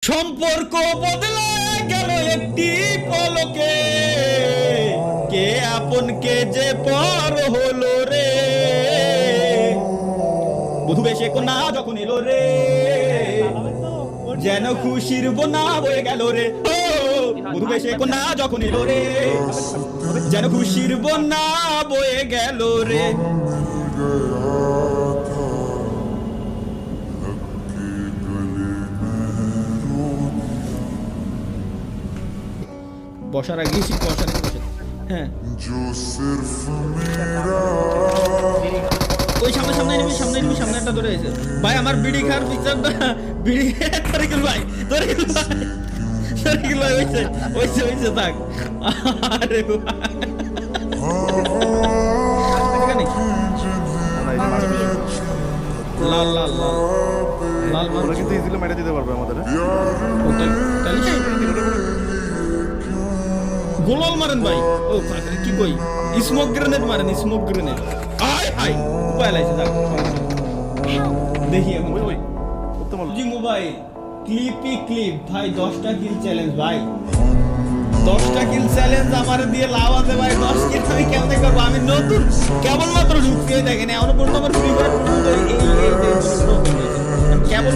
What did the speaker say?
সম্পর্ক বদলে গেল একটি পলকে, কে আপন কে যে পর হলো রে। বধূ বেশে কন্যা যখন এলো রে, যেন খুশির বন্যা বয়ে গেল রে। ও বধূ বেশে কন্যা যখন এলো রে, যেন খুশির বন্যা বয়ে গেল রে। বসার আগে বসার আগে বসে। হ্যাঁ ওই সামনে সামনে নিবি, সামনে নিবি, সামনে একটা ধরে এসে ভাই আমার বিড়ি খাওয়ার পিকচারটা বিড়ি ধরে গেল ভাই, ধরে গেল ভাই, ধরে গেল ভাই। ওইছে ওইছে ওইছে থাক। আরে লাল লাল লাল লাল ওরা কিন্তু ইজিলি মেরে দিতে পারবে আমাদের। গোলাল মারেন ভাই। ও কি কই, স্মোক গ্রেনেড মারেন, স্মোক গ্রেনেড। আয় হাই উপায় লাইছে থাক। দেখি এখন ওই ওই উত্তম জি মোবাইল ক্লিপই ক্লিপ ভাই 10টা কিল চ্যালেঞ্জ ভাই, 10টা কিল চ্যালেঞ্জ আমার দিয়ে লাভ আছে ভাই। 10 কিল আমি কেমনে করবো, আমি নতুন কেবলমাত্র ঢুকতে দেখেন এখনো পর্যন্ত আমার ফ্রি ফায়ার পর্যন্ত এই কেবল